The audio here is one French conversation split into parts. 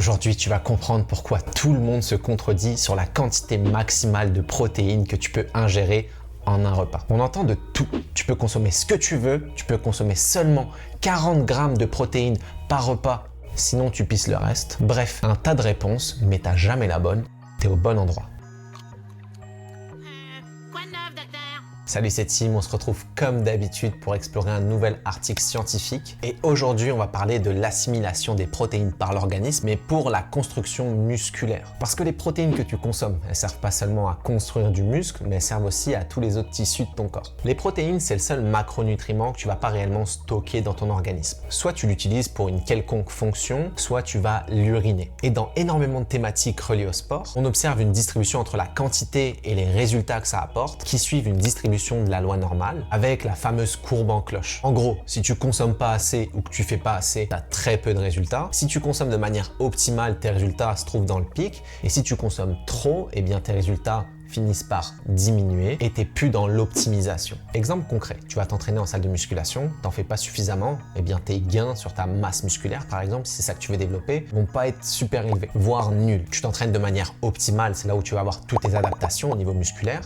Aujourd'hui, tu vas comprendre pourquoi tout le monde se contredit sur la quantité maximale de protéines que tu peux ingérer en un repas. On entend de tout. Tu peux consommer ce que tu veux, tu peux consommer seulement 40 grammes de protéines par repas, sinon tu pisses le reste. Bref, un tas de réponses, mais t'as jamais la bonne, t'es au bon endroit. Salut, c'est Tim, on se retrouve comme d'habitude pour explorer un nouvel article scientifique. Et aujourd'hui, on va parler de l'assimilation des protéines par l'organisme, mais pour la construction musculaire. Parce que les protéines que tu consommes, elles servent pas seulement à construire du muscle, mais elles servent aussi à tous les autres tissus de ton corps. Les protéines, c'est le seul macronutriment que tu vas pas réellement stocker dans ton organisme. Soit tu l'utilises pour une quelconque fonction, soit tu vas l'uriner. Et dans énormément de thématiques reliées au sport, on observe une distribution entre la quantité et les résultats que ça apporte, qui suivent une distribution de la loi normale avec la fameuse courbe en cloche. En gros, si tu consommes pas assez ou que tu fais pas assez, tu as très peu de résultats. Si tu consommes de manière optimale, tes résultats se trouvent dans le pic. Et si tu consommes trop, eh bien tes résultats finissent par diminuer et t'es plus dans l'optimisation. Exemple concret, tu vas t'entraîner en salle de musculation, t'en fais pas suffisamment, eh bien tes gains sur ta masse musculaire par exemple, si c'est ça que tu veux développer, vont pas être super élevés, voire nuls. Tu t'entraînes de manière optimale, c'est là où tu vas avoir toutes tes adaptations au niveau musculaire.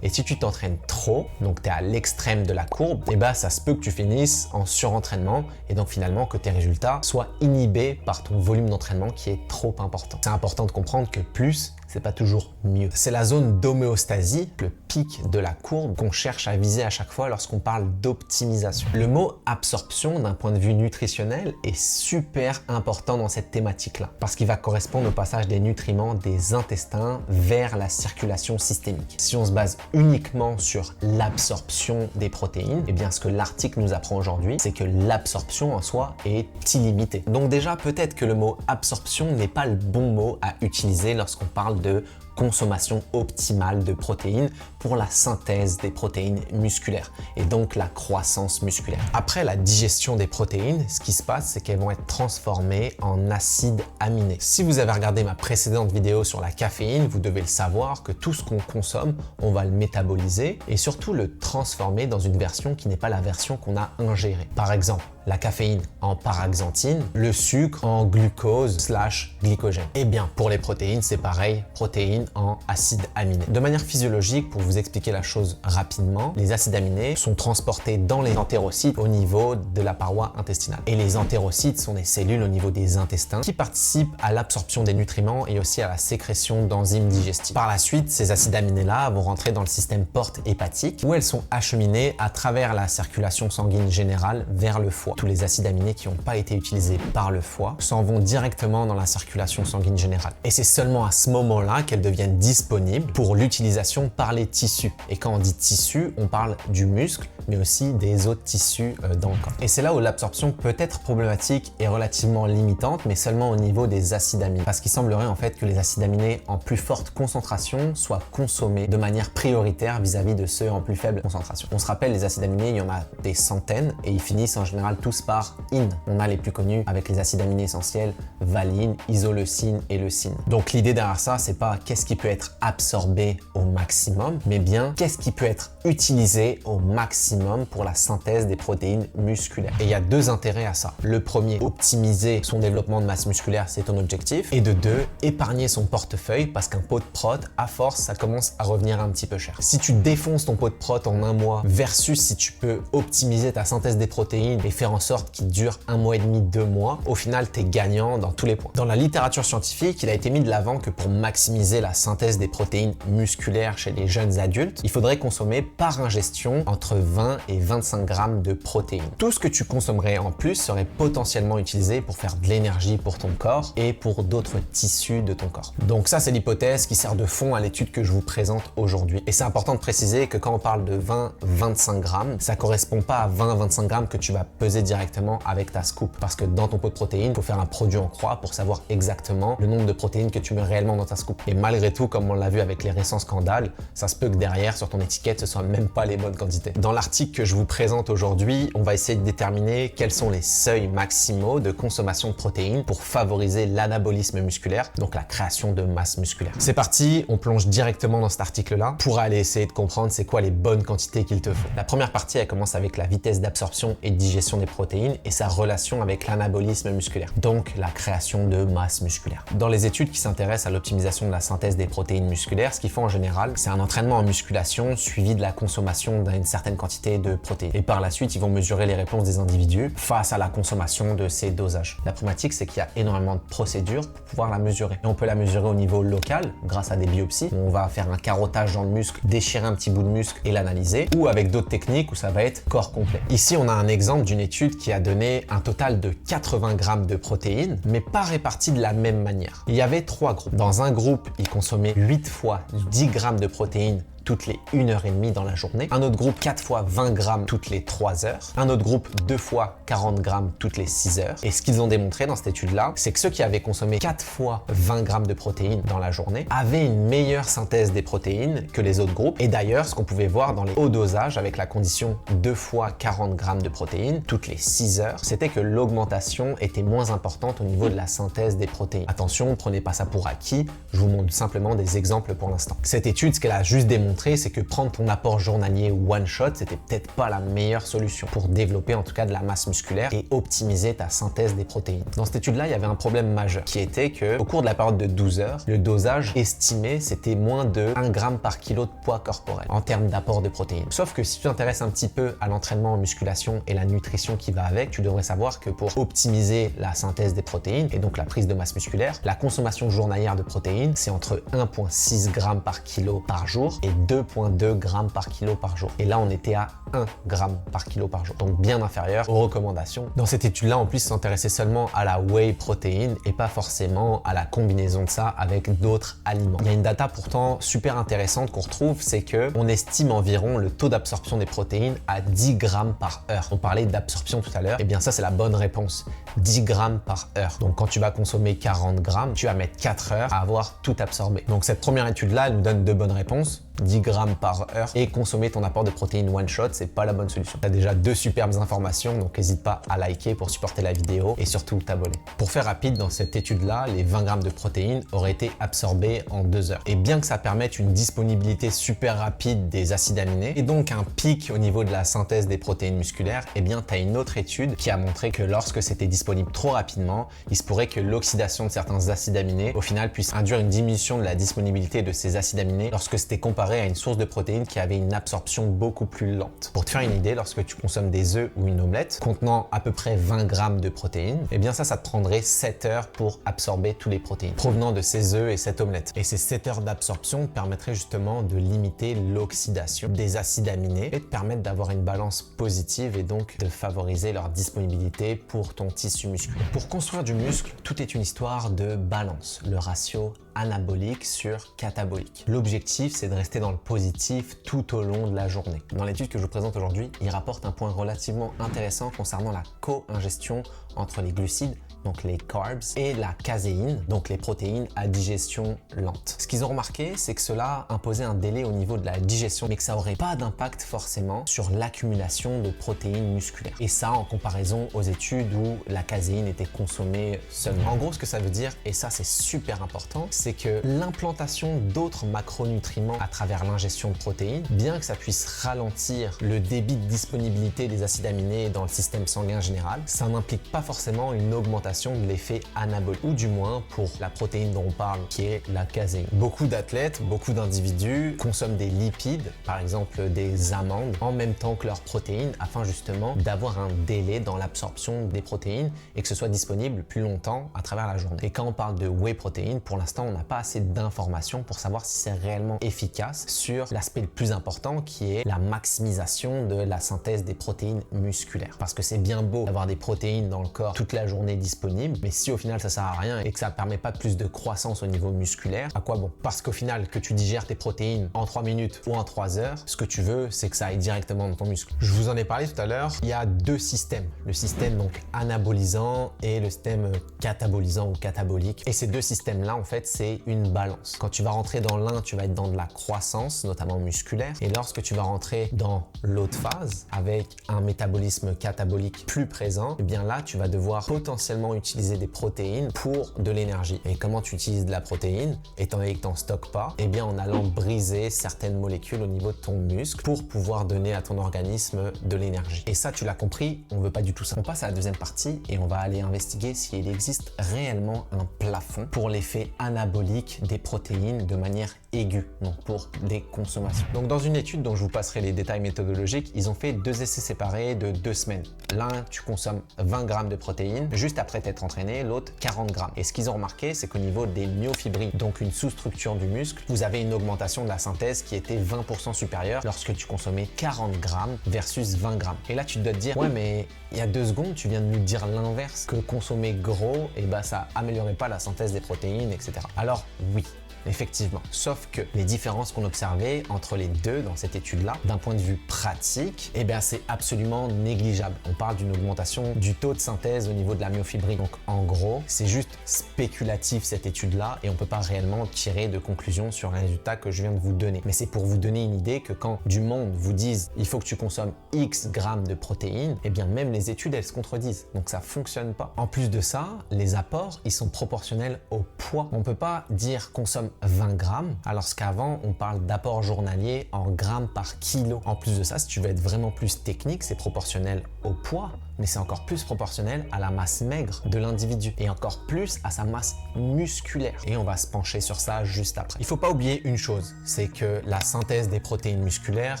Et si tu t'entraînes trop, donc tu es à l'extrême de la courbe, eh ben ça se peut que tu finisses en surentraînement et donc finalement que tes résultats soient inhibés par ton volume d'entraînement qui est trop important. C'est important de comprendre que plus, c'est pas toujours mieux. C'est la zone d'homéostasie, le pic de la courbe qu'on cherche à viser à chaque fois lorsqu'on parle d'optimisation. Le mot absorption d'un point de vue nutritionnel est super important dans cette thématique-là parce qu'il va correspondre au passage des nutriments des intestins vers la circulation systémique. Si on se base uniquement sur l'absorption des protéines, eh bien ce que l'article nous apprend aujourd'hui, c'est que l'absorption en soi est illimitée. Donc déjà, peut-être que le mot absorption n'est pas le bon mot à utiliser lorsqu'on parle de consommation optimale de protéines pour la synthèse des protéines musculaires et donc la croissance musculaire. Après la digestion des protéines, ce qui se passe, c'est qu'elles vont être transformées en acides aminés. Si vous avez regardé ma précédente vidéo sur la caféine, vous devez le savoir que tout ce qu'on consomme, on va le métaboliser et surtout le transformer dans une version qui n'est pas la version qu'on a ingérée. Par exemple, la caféine en paraxanthine, le sucre en glucose/glycogène. Et bien, pour les protéines, c'est pareil, protéines en acides aminés. De manière physiologique, pour vous expliquer la chose rapidement, les acides aminés sont transportés dans les entérocytes au niveau de la paroi intestinale. Et les entérocytes sont des cellules au niveau des intestins qui participent à l'absorption des nutriments et aussi à la sécrétion d'enzymes digestives. Par la suite, ces acides aminés-là vont rentrer dans le système porte-hépatique où elles sont acheminées à travers la circulation sanguine générale vers le foie. Tous les acides aminés qui n'ont pas été utilisés par le foie s'en vont directement dans la circulation sanguine générale. Et c'est seulement à ce moment-là qu'elles deviennent disponibles pour l'utilisation par les tissus. Et quand on dit tissu, on parle du muscle, mais aussi des autres tissus dans le corps. Et c'est là où l'absorption peut être problématique et relativement limitante, mais seulement au niveau des acides aminés. Parce qu'il semblerait en fait que les acides aminés en plus forte concentration soient consommés de manière prioritaire vis-à-vis de ceux en plus faible concentration. On se rappelle, les acides aminés, il y en a des centaines et ils finissent en général tous par -ine. On a les plus connus avec les acides aminés essentiels, valine, isoleucine et leucine. Donc l'idée derrière ça, c'est pas qu'est-ce qui peut être absorbé au maximum, mais bien qu'est-ce qui peut être utilisé au maximum pour la synthèse des protéines musculaires. Et il y a deux intérêts à ça. Le premier, optimiser son développement de masse musculaire, c'est ton objectif. Et de deux, épargner son portefeuille parce qu'un pot de prot, à force, ça commence à revenir un petit peu cher. Si tu défonces ton pot de prot en un mois versus si tu peux optimiser ta synthèse des protéines et faire en sorte qu'il dure 1 mois et demi, 2 mois, au final, tu es gagnant dans tous les points. Dans la littérature scientifique, il a été mis de l'avant que pour maximiser la synthèse des protéines musculaires chez les jeunes adultes, il faudrait consommer par ingestion entre 20 et 25 grammes de protéines. Tout ce que tu consommerais en plus serait potentiellement utilisé pour faire de l'énergie pour ton corps et pour d'autres tissus de ton corps. Donc ça, c'est l'hypothèse qui sert de fond à l'étude que je vous présente aujourd'hui. Et c'est important de préciser que quand on parle de 20-25 grammes, ça correspond pas à 20-25 grammes que tu vas peser directement avec ta scoop. Parce que dans ton pot de protéines, il faut faire un produit en croix pour savoir exactement le nombre de protéines que tu mets réellement dans ta scoop. Et malgré malgré tout, comme on l'a vu avec les récents scandales, ça se peut que derrière, sur ton étiquette, ce soit même pas les bonnes quantités. Dans l'article que je vous présente aujourd'hui, on va essayer de déterminer quels sont les seuils maximaux de consommation de protéines pour favoriser l'anabolisme musculaire, donc la création de masse musculaire. C'est parti, on plonge directement dans cet article-là pour aller essayer de comprendre c'est quoi les bonnes quantités qu'il te faut. La première partie, elle commence avec la vitesse d'absorption et de digestion des protéines et sa relation avec l'anabolisme musculaire, donc la création de masse musculaire. Dans les études qui s'intéressent à l'optimisation de la synthèse des protéines musculaires, ce qu'ils font en général, c'est un entraînement en musculation suivi de la consommation d'une certaine quantité de protéines. Et par la suite, ils vont mesurer les réponses des individus face à la consommation de ces dosages. La problématique, c'est qu'il y a énormément de procédures pour pouvoir la mesurer. Et on peut la mesurer au niveau local grâce à des biopsies où on va faire un carottage dans le muscle, déchirer un petit bout de muscle et l'analyser, ou avec d'autres techniques où ça va être corps complet. Ici, on a un exemple d'une étude qui a donné un total de 80 grammes de protéines, mais pas réparties de la même manière. Il y avait 3 groupes. Dans un groupe, ils consommaient 8 fois 10 grammes de protéines toutes les 1h30 dans la journée. Un autre groupe, 4 fois 20 grammes toutes les 3 heures. Un autre groupe, 2 fois 40 grammes toutes les 6 heures. Et ce qu'ils ont démontré dans cette étude-là, c'est que ceux qui avaient consommé 4 fois 20 grammes de protéines dans la journée avaient une meilleure synthèse des protéines que les autres groupes. Et d'ailleurs, ce qu'on pouvait voir dans les hauts dosages avec la condition 2 fois 40 grammes de protéines toutes les 6 heures, c'était que l'augmentation était moins importante au niveau de la synthèse des protéines. Attention, prenez pas ça pour acquis. Je vous montre simplement des exemples pour l'instant. Cette étude, ce qu'elle a juste démontré, c'est que prendre ton apport journalier one shot, c'était peut-être pas la meilleure solution pour développer en tout cas de la masse musculaire et optimiser ta synthèse des protéines. Dans cette étude-là, il y avait un problème majeur qui était que au cours de la période de 12 heures, le dosage estimé, c'était moins de 1 gramme par kilo de poids corporel en termes d'apport de protéines. Sauf que si tu t'intéresses un petit peu à l'entraînement en musculation et la nutrition qui va avec, tu devrais savoir que pour optimiser la synthèse des protéines et donc la prise de masse musculaire, la consommation journalière de protéines, c'est entre 1,6 g par kilo par jour et 2,2 grammes par kilo par jour. Et là, on était à 1 gramme par kilo par jour, donc bien inférieur aux recommandations. Dans cette étude-là, en plus, ils s'intéressaient seulement à la whey protéine et pas forcément à la combinaison de ça avec d'autres aliments. Il y a une data pourtant super intéressante qu'on retrouve, c'est que on estime environ le taux d'absorption des protéines à 10 grammes par heure. On parlait d'absorption tout à l'heure, et bien ça, c'est la bonne réponse. 10 grammes par heure. Donc quand tu vas consommer 40 grammes, tu vas mettre 4 heures à avoir tout absorbé. Donc cette première étude-là, elle nous donne 2 bonnes réponses. 10 grammes par heure et consommer ton apport de protéines one shot, c'est pas la bonne solution. Tu as déjà 2 superbes informations, donc n'hésite pas à liker pour supporter la vidéo et surtout t'abonner. Pour faire rapide, dans cette étude-là, les 20 grammes de protéines auraient été absorbés en 2 heures. Et bien que ça permette une disponibilité super rapide des acides aminés et donc un pic au niveau de la synthèse des protéines musculaires, eh bien tu as une autre étude qui a montré que lorsque c'était disponible trop rapidement, il se pourrait que l'oxydation de certains acides aminés au final puisse induire une diminution de la disponibilité de ces acides aminés lorsque c'était comparé à une source de protéines qui avait une absorption beaucoup plus lente. Pour te faire une idée, lorsque tu consommes des œufs ou une omelette contenant à peu près 20 grammes de protéines, eh bien ça te prendrait 7 heures pour absorber tous les protéines provenant de ces œufs et cette omelette. Et ces 7 heures d'absorption permettraient justement de limiter l'oxydation des acides aminés et de permettre d'avoir une balance positive et donc de favoriser leur disponibilité pour ton tissu musculaire. Pour construire du muscle, tout est une histoire de balance, le ratio anabolique sur catabolique. L'objectif, c'est de rester dans le positif tout au long de la journée. Dans l'étude que je vous présente aujourd'hui, il rapporte un point relativement intéressant concernant la co-ingestion entre les glucides, donc les carbs, et la caséine, donc les protéines à digestion lente. Ce qu'ils ont remarqué, c'est que cela imposait un délai au niveau de la digestion, mais que ça n'aurait pas d'impact forcément sur l'accumulation de protéines musculaires. Et ça, en comparaison aux études où la caséine était consommée seulement. En gros, ce que ça veut dire, et ça c'est super important, c'est que l'implantation d'autres macronutriments à travers l'ingestion de protéines, bien que ça puisse ralentir le débit de disponibilité des acides aminés dans le système sanguin général, ça n'implique pas forcément une augmentation de l'effet anabolique, ou du moins pour la protéine dont on parle, qui est la caséine. Beaucoup d'athlètes, beaucoup d'individus consomment des lipides, par exemple des amandes, en même temps que leurs protéines, afin justement d'avoir un délai dans l'absorption des protéines et que ce soit disponible plus longtemps à travers la journée. Et quand on parle de whey protéine, pour l'instant, on n'a pas assez d'informations pour savoir si c'est réellement efficace sur l'aspect le plus important, qui est la maximisation de la synthèse des protéines musculaires. Parce que c'est bien beau d'avoir des protéines dans le corps toute la journée disponibles, disponible. Mais si au final ça sert à rien et que ça permet pas plus de croissance au niveau musculaire, à quoi bon? Parce qu'au final, que tu digères tes protéines en 3 minutes ou en 3 heures, ce que tu veux, c'est que ça aille directement dans ton muscle. Je vous en ai parlé tout à l'heure, il y a deux systèmes. Le système donc anabolisant et le système catabolisant ou catabolique. Et ces deux systèmes-là, en fait, c'est une balance. Quand tu vas rentrer dans l'un, tu vas être dans de la croissance, notamment musculaire. Et lorsque tu vas rentrer dans l'autre phase, avec un métabolisme catabolique plus présent, eh bien là, tu vas devoir potentiellement utiliser des protéines pour de l'énergie. Et comment tu utilises de la protéine, étant donné que tu n'en stockes pas? Eh bien, en allant briser certaines molécules au niveau de ton muscle pour pouvoir donner à ton organisme de l'énergie. Et ça, tu l'as compris, on veut pas du tout ça. On passe à la deuxième partie et on va aller investiguer s'il existe réellement un plafond pour l'effet anabolique des protéines de manière aiguë, donc pour des consommations. Donc dans une étude dont je vous passerai les détails méthodologiques, ils ont fait 2 essais séparés de 2 semaines. L'un, tu consommes 20 grammes de protéines juste après t'être entraîné, l'autre 40 grammes. Et ce qu'ils ont remarqué, c'est qu'au niveau des myofibrilles, donc une sous-structure du muscle, vous avez une augmentation de la synthèse qui était 20% supérieure lorsque tu consommais 40 grammes versus 20 grammes. Et là, tu dois te dire, ouais, mais il y a 2 secondes, tu viens de nous dire l'inverse, que consommer gros, et bah, ça améliorait pas la synthèse des protéines, etc. Alors oui, effectivement. Sauf que les différences qu'on observait entre les deux dans cette étude-là, d'un point de vue pratique, eh bien c'est absolument négligeable. On parle d'une augmentation du taux de synthèse au niveau de la myofibrille. Donc en gros, c'est juste spéculatif cette étude-là et on peut pas réellement tirer de conclusion sur les résultats que je viens de vous donner. Mais c'est pour vous donner une idée que quand du monde vous dise il faut que tu consommes X grammes de protéines, eh bien même les études elles se contredisent. Donc ça fonctionne pas. En plus de ça, les apports ils sont proportionnels au poids. On peut pas dire consomme 20 grammes, alors qu'avant on parle d'apport journalier en grammes par kilo. En plus de ça, si tu veux être vraiment plus technique, c'est proportionnel au poids, mais c'est encore plus proportionnel à la masse maigre de l'individu et encore plus à sa masse musculaire. Et on va se pencher sur ça juste après. Il faut pas oublier une chose, c'est que la synthèse des protéines musculaires,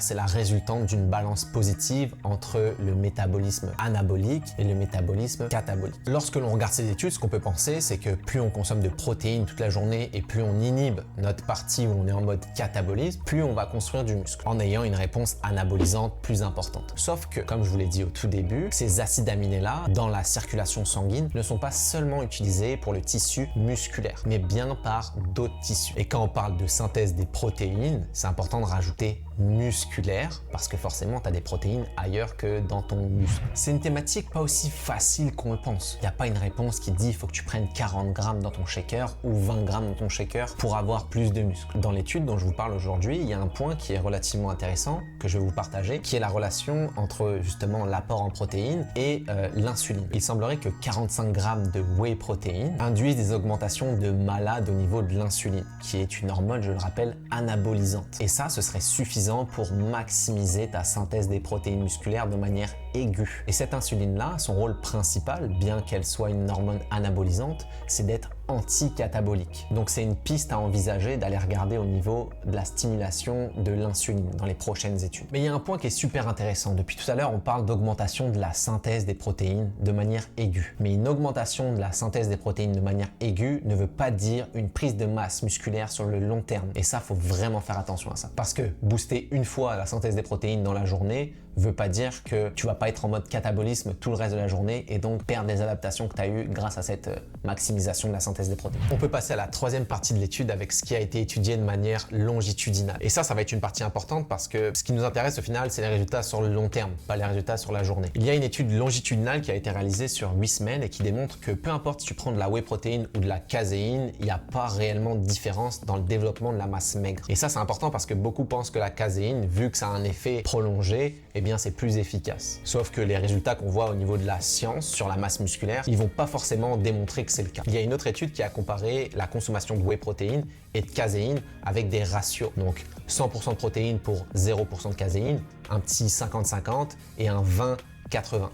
c'est la résultante d'une balance positive entre le métabolisme anabolique et le métabolisme catabolique. Lorsque l'on regarde ces études, ce qu'on peut penser, c'est que plus on consomme de protéines toute la journée et plus on inhibe notre partie où on est en mode catabolisme, plus on va construire du muscle en ayant une réponse anabolisante plus importante. Sauf que, comme je vous l'ai dit au tout début, ces acides aminés-là, dans la circulation sanguine, ne sont pas seulement utilisés pour le tissu musculaire, mais bien par d'autres tissus. Et quand on parle de synthèse des protéines, c'est important de rajouter musculaire, parce que forcément, tu as des protéines ailleurs que dans ton muscle. C'est une thématique pas aussi facile qu'on le pense. Il n'y a pas une réponse qui dit il faut que tu prennes 40 grammes dans ton shaker ou 20 grammes dans ton shaker pour avoir plus de muscles. Dans l'étude dont je vous parle aujourd'hui, il y a un point qui est relativement intéressant que je vais vous partager, qui est la relation entre justement l'apport en protéines et l'insuline. Il semblerait que 45 grammes de whey protéine induisent des augmentations de malade au niveau de l'insuline, qui est une hormone, je le rappelle, anabolisante. Et ça, ce serait suffisant pour maximiser ta synthèse des protéines musculaires de manière aiguë. Et cette insuline-là, son rôle principal, bien qu'elle soit une hormone anabolisante, c'est d'être anti-catabolique. Donc c'est une piste à envisager d'aller regarder au niveau de la stimulation de l'insuline dans les prochaines études. Mais il y a un point qui est super intéressant. Depuis tout à l'heure, on parle d'augmentation de la synthèse des protéines de manière aiguë. Mais une augmentation de la synthèse des protéines de manière aiguë ne veut pas dire une prise de masse musculaire sur le long terme. Et ça, faut vraiment faire attention à ça. Parce que booster une fois la synthèse des protéines dans la journée veut pas dire que tu vas pas être en mode catabolisme tout le reste de la journée et donc perdre des adaptations que tu as eues grâce à cette maximisation de la synthèse des protéines. On peut passer à la troisième partie de l'étude avec ce qui a été étudié de manière longitudinale. Et ça va être une partie importante parce que ce qui nous intéresse au final, c'est les résultats sur le long terme, pas les résultats sur la journée. Il y a une étude longitudinale qui a été réalisée sur 8 semaines et qui démontre que peu importe si tu prends de la whey protéine ou de la caséine, il n'y a pas réellement de différence dans le développement de la masse maigre. Et ça, c'est important parce que beaucoup pensent que la caséine, vu que ça a un effet prolongé, eh bien c'est plus efficace. Sauf que les résultats qu'on voit au niveau de la science sur la masse musculaire, ils vont pas forcément démontrer que c'est le cas. Il y a une autre étude qui a comparé la consommation de whey protéine et de caséine avec des ratios. Donc 100% de protéines pour 0% de caséine, un petit 50-50 et un 20-80.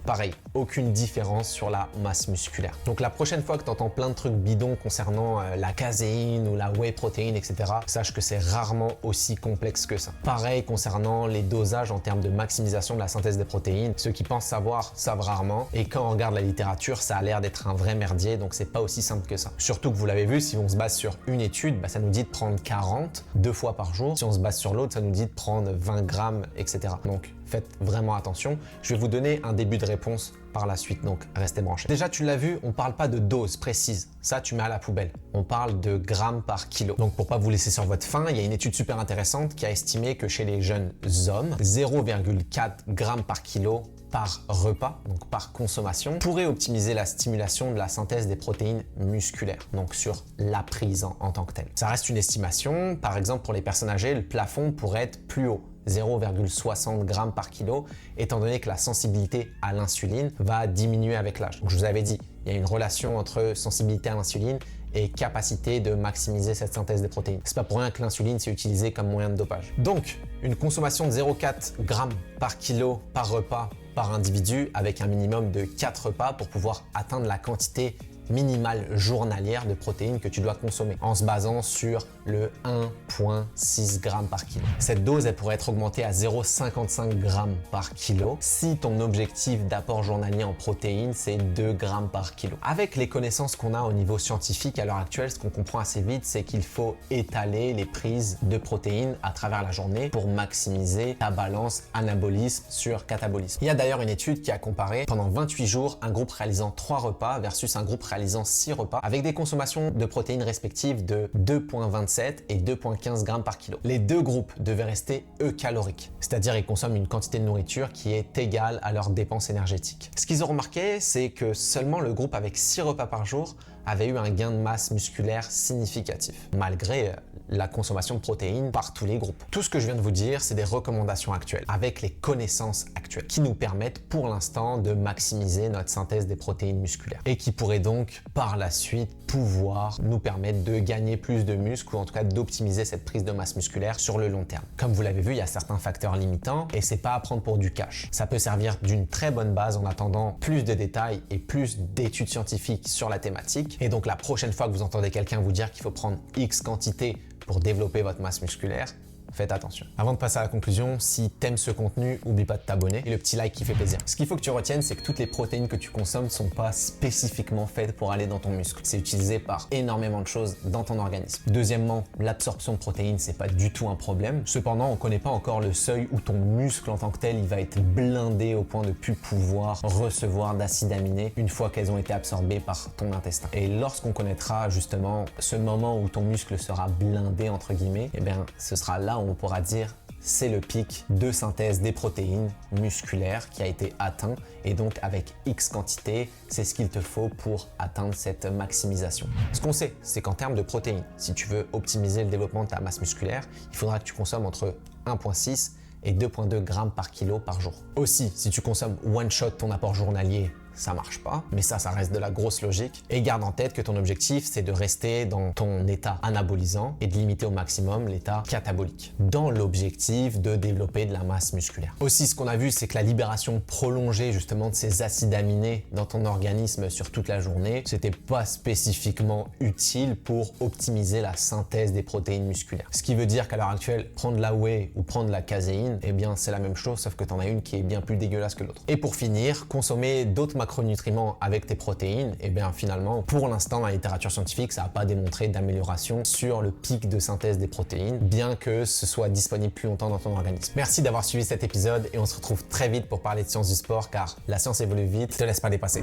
Pareil, aucune différence sur la masse musculaire. Donc la prochaine fois que tu entends plein de trucs bidons concernant la caséine ou la whey protéine, etc., sache que c'est rarement aussi complexe que ça. Pareil concernant les dosages en termes de maximisation de la synthèse des protéines. Ceux qui pensent savoir savent rarement. Et quand on regarde la littérature, ça a l'air d'être un vrai merdier, donc c'est pas aussi simple que ça. Surtout que vous l'avez vu, si on se base sur une étude, ça nous dit de prendre 40 2 fois par jour. Si on se base sur l'autre, ça nous dit de prendre 20 grammes, etc. Donc faites vraiment attention. Je vais vous donner un début de réponse par la suite, donc restez branchés. Déjà, tu l'as vu, on parle pas de dose précise. Ça, tu mets à la poubelle. On parle de grammes par kilo. Donc, pour pas vous laisser sur votre faim, il y a une étude super intéressante qui a estimé que chez les jeunes hommes, 0,4 grammes par kilo par repas, donc par consommation, pourrait optimiser la stimulation de la synthèse des protéines musculaires, donc sur la prise en tant que telle. Ça reste une estimation. Par exemple, pour les personnes âgées, le plafond pourrait être plus haut, 0,60 grammes par kilo, étant donné que la sensibilité à l'insuline va diminuer avec l'âge. Donc, je vous avais dit, il y a une relation entre sensibilité à l'insuline et capacité de maximiser cette synthèse des protéines. C'est pas pour rien que l'insuline s'est utilisée comme moyen de dopage. Donc, une consommation de 0,4 grammes par kilo par repas par individu avec un minimum de 4 repas pour pouvoir atteindre la quantité minimale journalière de protéines que tu dois consommer en se basant sur le 1,6 g par kilo. Cette dose, elle pourrait être augmentée à 0,55 g par kilo si ton objectif d'apport journalier en protéines, c'est 2 g par kilo. Avec les connaissances qu'on a au niveau scientifique à l'heure actuelle, ce qu'on comprend assez vite, c'est qu'il faut étaler les prises de protéines à travers la journée pour maximiser ta balance anabolisme sur catabolisme. Il y a d'ailleurs une étude qui a comparé pendant 28 jours un groupe réalisant 3 repas versus un groupe réalisant 6 repas avec des consommations de protéines respectives de 2,27 et 2,15 g par kilo. Les deux groupes devaient rester eucaloriques, c'est-à-dire ils consomment une quantité de nourriture qui est égale à leurs dépenses énergétiques. Ce qu'ils ont remarqué, c'est que seulement le groupe avec 6 repas par jour avait eu un gain de masse musculaire significatif, malgré la consommation de protéines par tous les groupes. Tout ce que je viens de vous dire, c'est des recommandations actuelles, avec les connaissances actuelles, qui nous permettent pour l'instant de maximiser notre synthèse des protéines musculaires et qui pourraient donc par la suite pouvoir nous permettre de gagner plus de muscles ou en tout cas d'optimiser cette prise de masse musculaire sur le long terme. Comme vous l'avez vu, il y a certains facteurs limitants et c'est pas à prendre pour du cash. Ça peut servir d'une très bonne base en attendant plus de détails et plus d'études scientifiques sur la thématique. Et donc la prochaine fois que vous entendez quelqu'un vous dire qu'il faut prendre X quantité pour développer votre masse musculaire, faites attention. Avant de passer à la conclusion, si t'aimes ce contenu, oublie pas de t'abonner et le petit like qui fait plaisir. Ce qu'il faut que tu retiennes, c'est que toutes les protéines que tu consommes ne sont pas spécifiquement faites pour aller dans ton muscle. C'est utilisé par énormément de choses dans ton organisme. Deuxièmement, l'absorption de protéines, c'est pas du tout un problème. Cependant, on connaît pas encore le seuil où ton muscle en tant que tel, il va être blindé au point de plus pouvoir recevoir d'acides aminés une fois qu'elles ont été absorbées par ton intestin. Et lorsqu'on connaîtra justement ce moment où ton muscle sera blindé entre guillemets, eh bien, ce sera là on pourra dire c'est le pic de synthèse des protéines musculaires qui a été atteint et donc avec X quantité, c'est ce qu'il te faut pour atteindre cette maximisation. Ce qu'on sait, c'est qu'en termes de protéines, si tu veux optimiser le développement de ta masse musculaire, il faudra que tu consommes entre 1,6 et 2,2 grammes par kilo par jour. Aussi, si tu consommes one shot ton apport journalier, ça marche pas, mais ça reste de la grosse logique. Et garde en tête que ton objectif, c'est de rester dans ton état anabolisant et de limiter au maximum l'état catabolique, dans l'objectif de développer de la masse musculaire. Aussi, ce qu'on a vu, c'est que la libération prolongée justement de ces acides aminés dans ton organisme sur toute la journée, c'était pas spécifiquement utile pour optimiser la synthèse des protéines musculaires. Ce qui veut dire qu'à l'heure actuelle, prendre la whey ou prendre la caséine, eh bien c'est la même chose, sauf que t'en as une qui est bien plus dégueulasse que l'autre. Et pour finir, consommer d'autres macronutriments avec tes protéines, et bien finalement, pour l'instant, dans la littérature scientifique, ça n'a pas démontré d'amélioration sur le pic de synthèse des protéines, bien que ce soit disponible plus longtemps dans ton organisme. Merci d'avoir suivi cet épisode et on se retrouve très vite pour parler de sciences du sport, car la science évolue vite, ne te laisse pas dépasser.